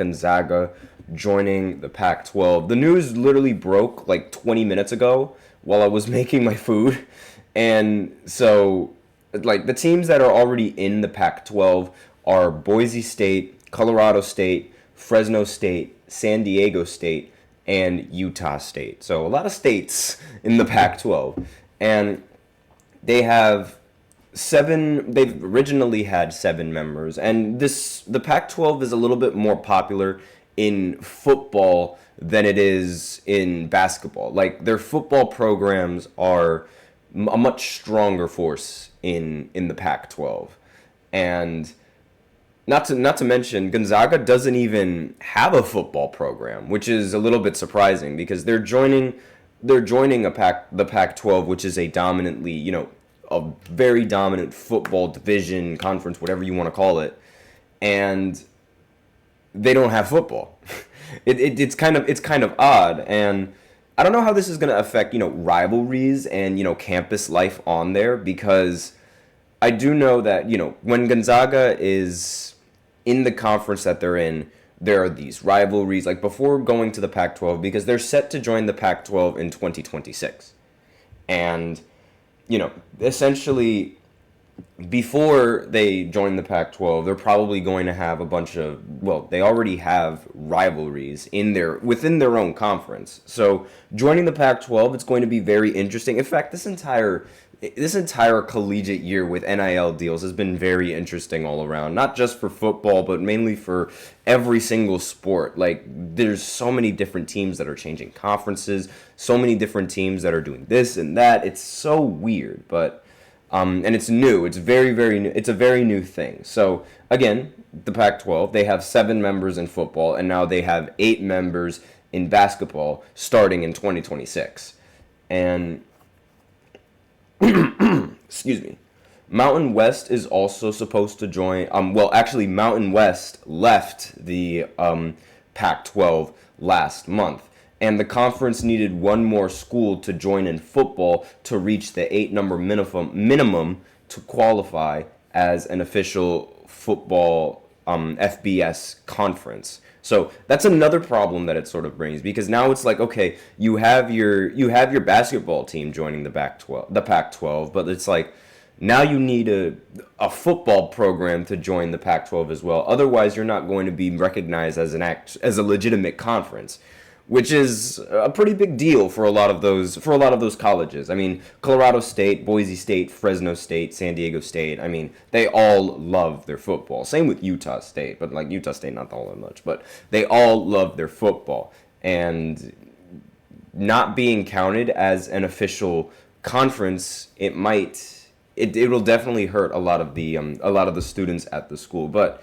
Gonzaga joining the Pac-12. The news literally broke like 20 minutes ago while I was making my food. And so, like, the teams that are already in the Pac-12 are Boise State, Colorado State, Fresno State, San Diego State, and Utah State. So a lot of states in the Pac-12. And they have they've originally had 7 members. And the Pac-12 is a little bit more popular in football than it is in basketball. Like, their football programs are a much stronger force in the Pac-12. And not to mention, Gonzaga doesn't even have a football program, which is a little bit surprising because they're joining the Pac-12, which is a dominantly, a very dominant football division, conference, whatever you want to call it, and they don't have football. It's kind of odd, and I don't know how this is going to affect, rivalries and, campus life on there, because I do know that, when Gonzaga is in the conference that they're in, there are these rivalries, like before going to the Pac-12, because they're set to join the Pac-12 in 2026. And, essentially, before they join the Pac-12, they're probably going to have a bunch of, they already have rivalries within their own conference. So joining the Pac-12, it's going to be very interesting. In fact, this entire collegiate year with NIL deals has been very interesting all around, not just for football, but mainly for every single sport. Like, there's so many different teams that are changing conferences, so many different teams that are doing this and that. It's so weird, but and it's new. It's very, very new. It's a very new thing. So again, the Pac-12, they have 7 members in football, and now they have 8 members in basketball starting in 2026. And excuse me. Mountain West is also supposed to join. Actually, Mountain West left the Pac-12 last month, and the conference needed one more school to join in football to reach the 8-number minimum to qualify as an official football FBS conference. So that's another problem that it sort of brings, because now it's like, okay, you have your basketball team joining the Pac-12, but it's like now you need a football program to join the Pac-12 as well. Otherwise, you're not going to be recognized as a legitimate conference, which is a pretty big deal for a lot of those colleges. I mean, Colorado State, Boise State, Fresno State, San Diego State, I mean, they all love their football. Same with Utah State, but like Utah State, not all that much, but they all love their football. And not being counted as an official conference, it will definitely hurt a lot of the students at the school. But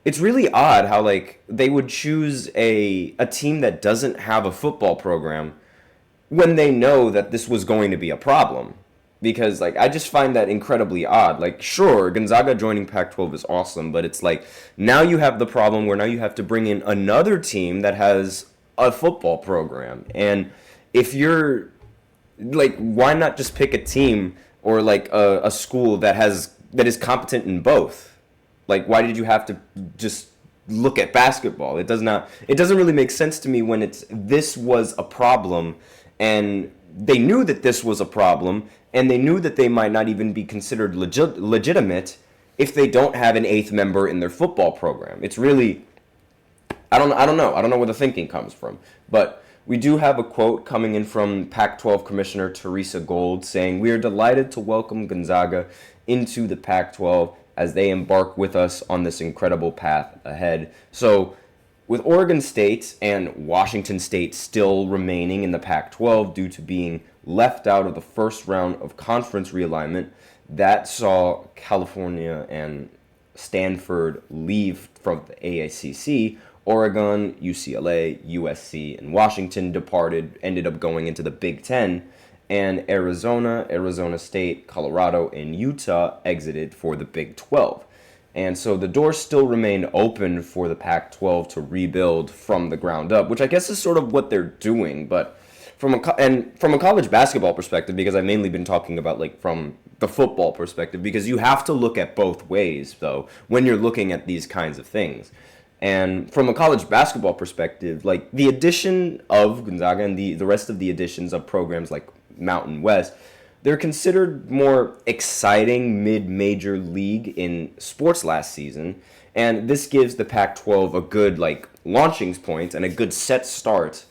it's really odd how, like, they would choose a team that doesn't have a football program when they know that this was going to be a problem. Because, like, I just find that incredibly odd. Like, sure, Gonzaga joining Pac-12 is awesome, but it's like, now you have the problem where now you have to bring in another team that has a football program. And if you're, like, why not just pick a team or, like, a school that is competent in both? Like, why did you have to just look at basketball? It doesn't really make sense to me when this was a problem, and they knew that this was a problem, and they knew that they might not even be considered legitimate if they don't have an 8th member in their football program. It's really, I don't know where the thinking comes from. But we do have a quote coming in from Pac-12 Commissioner Teresa Gold saying, "We are delighted to welcome Gonzaga into the Pac-12 as they embark with us on this incredible path ahead." So with Oregon State and Washington State still remaining in the Pac-12 due to being left out of the first round of conference realignment, that saw California and Stanford leave from the AACC. Oregon, UCLA, USC, and Washington ended up going into the Big Ten. And Arizona State, Colorado, and Utah exited for the Big 12. And so the doors still remain open for the Pac-12 to rebuild from the ground up, which I guess is sort of what they're doing. But from a college basketball perspective, because I've mainly been talking about, like, from the football perspective, because you have to look at both ways, though, when you're looking at these kinds of things. And from a college basketball perspective, like the addition of Gonzaga and the rest of the additions of programs like Mountain West, they're considered more exciting mid-major league in sports last season, and this gives the Pac-12 a good like launching point and a good set start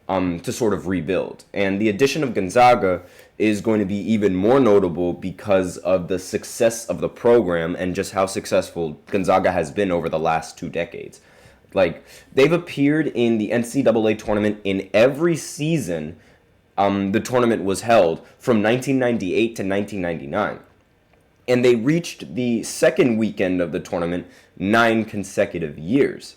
to sort of rebuild. And the addition of Gonzaga is going to be even more notable because of the success of the program and just how successful Gonzaga has been over the last 2 decades. Like, they've appeared in the NCAA tournament in every season the tournament was held from 1998 to 1999. And they reached the second weekend of the tournament 9 consecutive years.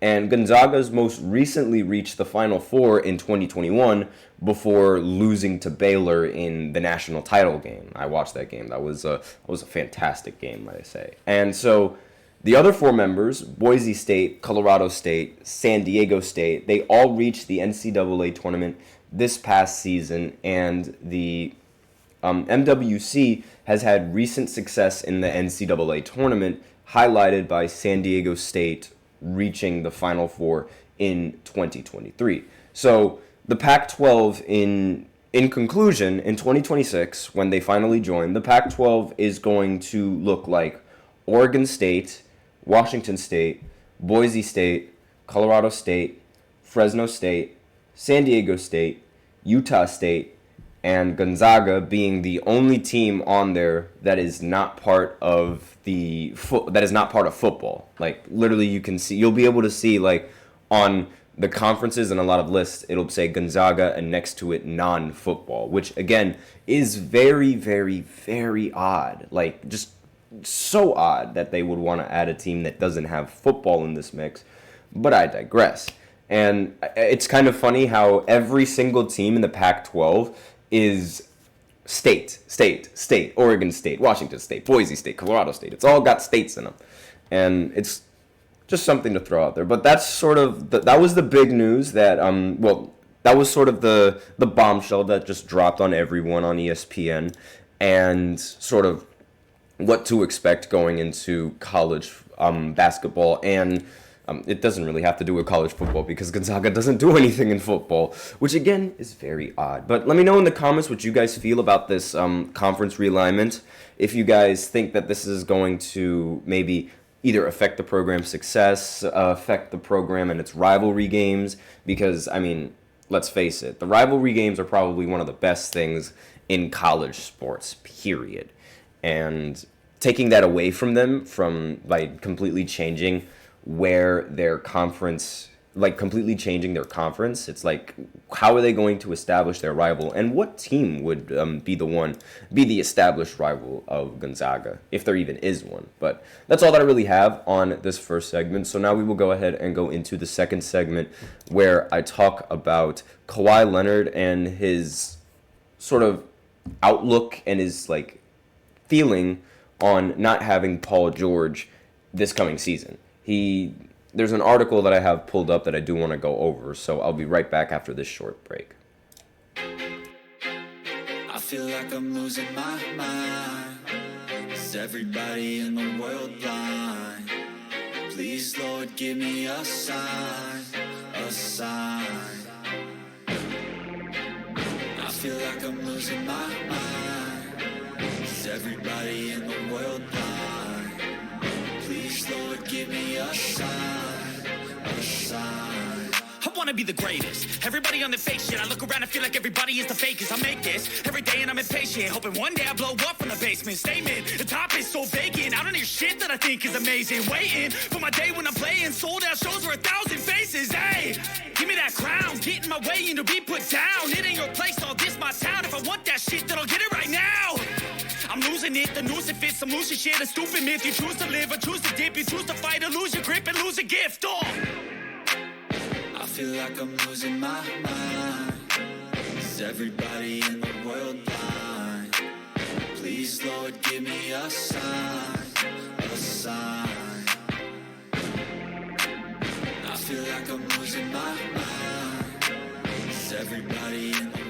And Gonzaga's most recently reached the Final Four in 2021 before losing to Baylor in the national title game. I watched that game. That was a fantastic game, might I say. And so the other 4 members, Boise State, Colorado State, San Diego State, they all reached the NCAA tournament this past season, and the MWC has had recent success in the NCAA tournament, highlighted by San Diego State reaching the Final Four in 2023. So the Pac-12, in conclusion, in 2026, when they finally join, the Pac-12 is going to look like Oregon State, Washington State, Boise State, Colorado State, Fresno State, San Diego State, Utah State, and Gonzaga being the only team on there that is not part of football. Like, literally, you'll be able to see, like, on the conferences and a lot of lists, it'll say Gonzaga and next to it non-football, which again is very, very, very odd. Like, just so odd that they would want to add a team that doesn't have football in this mix. But I digress. And it's kind of funny how every single team in the Pac-12 is state, Oregon State, Washington State, Boise State, Colorado State. It's all got states in them. And it's just something to throw out there. But that's sort of, that was the big news that, that was sort of the bombshell that just dropped on everyone on ESPN, and sort of what to expect going into college basketball. And it doesn't really have to do with college football because Gonzaga doesn't do anything in football, which again is very odd. But let me know in the comments what you guys feel about this conference realignment. If you guys think that this is going to maybe either affect the program's success, affect the program and its rivalry games, because, I mean, let's face it, the rivalry games are probably one of the best things in college sports, period. And taking that away from them by completely changing their conference, it's like, how are they going to establish their rival, and what team would be the established rival of Gonzaga, if there even is one? But that's all that I really have on this first segment. So now we will go ahead and go into the second segment, where I talk about Kawhi Leonard and his sort of outlook and his like feeling on not having Paul George this coming season. There's an article that I have pulled up that I do want to go over, so I'll be right back after this short break. I feel like I'm losing my mind. Is everybody in the world blind? Please, Lord, give me a sign, a sign. I feel like I'm losing my mind. Is everybody in the world blind? Please, Lord, give me a sign, a sign. I wanna be the greatest. Everybody on the fake shit. I look around and feel like everybody is the fakest. I make this every day and I'm impatient, hoping one day I blow up from the basement. Statement, the top is so vacant. I don't hear shit that I think is amazing. Waiting for my day when I'm playing sold out shows for 1,000 faces. Hey, give me that crown, get in my way and to be put down. It ain't your place, all this my town. If I want that shit, then I'll get it right now. I'm losing it, the noose it fits, some losing shit, a stupid myth. You choose to live or choose to dip, you choose to fight or lose your grip and lose a gift. Oh. I feel like I'm losing my mind. Is everybody in the world blind? Please, Lord, give me a sign, a sign. I feel like I'm losing my mind. Is everybody in the